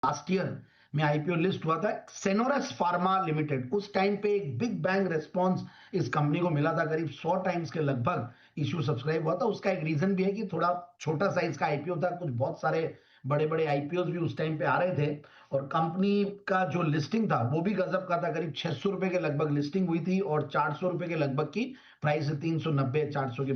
Last year में IPO list हुआ था सेनोरस फार्मा लिमिटेड। उस टाइम पे एक बिग बैंग रिस्पॉन्स इस कंपनी को मिला था, करीब 100 टाइम्स के लगभग इश्यू सब्सक्राइब हुआ था। उसका एक रीजन भी है कि थोड़ा छोटा साइज का आईपीओ था, कुछ बहुत सारे बड़े बड़े आईपीओ भी उस टाइम पे आ रहे थे, और कंपनी का जो लिस्टिंग था वो भी गजब का था। करीब 600 रुपए के लगभग लिस्टिंग हुई थी और 400 रुपए के लगभग की प्राइस है, 390 400 के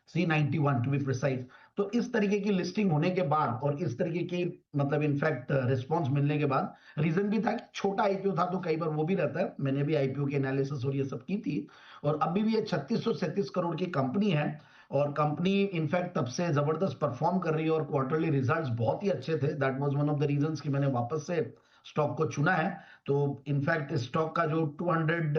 391 टू बी प्रिसाइज। तो इस तरीके की लिस्टिंग होने के बाद और इस तरीके की मतलब इनफैक्ट रिस्पॉन्स मिलने के बाद, रीजन भी था कि छोटा आईपीओ था, तो कई बार वो भी रहता है। मैंने भी आईपीओ की एनालिसिस और ये सब की थी, और अभी भी ये 3637 करोड़ की कंपनी है, और कंपनी इनफैक्ट तब से जबरदस्त परफॉर्म कर रही है और क्वार्टरली रिजल्ट्स बहुत ही अच्छे थे। That was one of the reasons कि मैंने वापस से स्टॉक को चुना है। तो इनफैक्ट स्टॉक का जो 200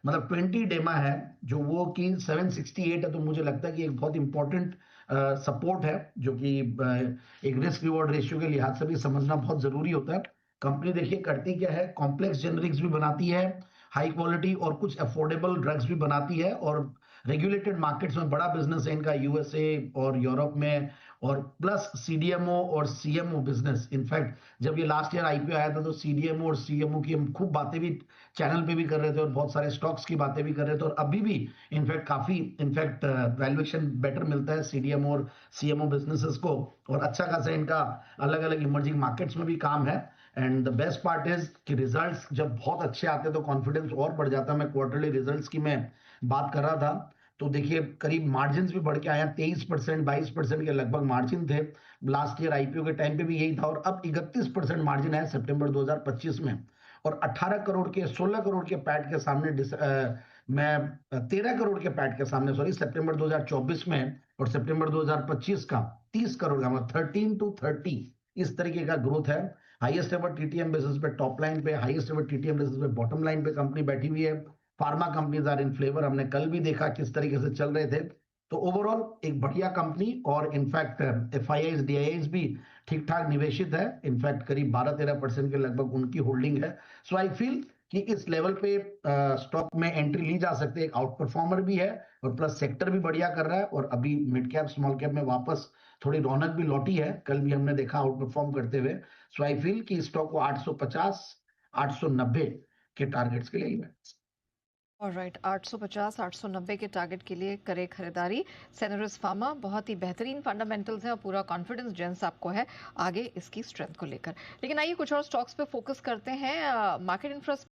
मतलब 20 डेमा है जो वो कि 768 है, तो मुझे लगता है कि एक बहुत इंपॉर्टेंट सपोर्ट है, जो कि एक रिस्क रिवॉर्ड रेशियो के लिहाज से भी समझना बहुत जरूरी होता है। कंपनी देखिए करती क्या है, कॉम्प्लेक्स जेनरिक्स भी बनाती है, हाई क्वालिटी और कुछ अफोर्डेबल ड्रग्स भी बनाती है, और रेगुलेटेड मार्केट्स में बड़ा बिजनेस है इनका, यूएसए और यूरोप में, और प्लस सीडीएमओ और सीएमओ बिजनेस। इनफैक्ट जब ये लास्ट ईयर आईपीओ आया था तो सीडीएमओ और सीएमओ की हम खूब बातें भी चैनल पे भी कर रहे थे, और बहुत सारे स्टॉक्स की बातें भी कर रहे थे, और अभी भी इनफैक्ट काफी इनफैक्ट वैल्यूएशन बेटर मिलता है सीडीएमओ और सीएमओ बिजनेसेस को, और अच्छा खासा इनका अलग अलग इमर्जिंग मार्केट्स में भी काम है। And the best part is कि रिजल्ट्स जब बहुत अच्छे आते हैं तो कॉन्फिडेंस और बढ़ जाता है। मैं क्वार्टरली रिजल्ट्स की मैं बात कर रहा था, तो देखिए करीब मार्जिन भी बढ़ के आया, 23% 22% के लगभग मार्जिन थे लास्ट ईयर आईपीओ के टाइम पे भी यही था, और अब 31% मार्जिन है सितंबर 2025 में, और 18 करोड़ के 16 करोड़ के पैट के सामने मैं 13 करोड़ के पैट के सामने सॉरी सितंबर 2024 में, और सितंबर 2025 का 30 करोड़ का, मतलब 13 to 30 इस तरीके का ग्रोथ है। हाईएस्ट एवर टीटीएम बेसिस पे टॉप लाइन पे, हाईएस्ट एवर टीटीएम बेसिस पे बॉटम लाइन पे कंपनी बैठी हुई है। Pharma companies are in flavour, हमने कल भी देखा किस तरीके से चल रहे थे। तो ओवरऑल एक बढ़िया कंपनी, और इनफैक्ट एफआईआईज डीआईआईज भी ठीक ठाक निवेशित है, इनफैक्ट करीब 12-13% के लगभग उनकी होल्डिंग है। सो आई फील कि इस लेवल पे स्टॉक में एंट्री ली जा सकती है। एक आउट परफॉर्मर भी है, और प्लस सेक्टर भी बढ़िया कर रहा है, और अभी मिड कैप स्मॉल कैप में वापस थोड़ी रौनक भी लौटी है, कल भी हमने देखा आउट परफॉर्म करते हुए। सो आई फील कि स्टॉक को 850 890 के टारगेट्स के लिए ही है। ऑलराइट, 850 890 के टारगेट के लिए करे खरीदारी। सेनोरस फार्मा बहुत ही बेहतरीन फंडामेंटल्स हैं और पूरा कॉन्फिडेंस जेंस आपको है आगे इसकी स्ट्रेंथ को लेकर। लेकिन आइए कुछ और स्टॉक्स पे फोकस करते हैं। Market infrastructure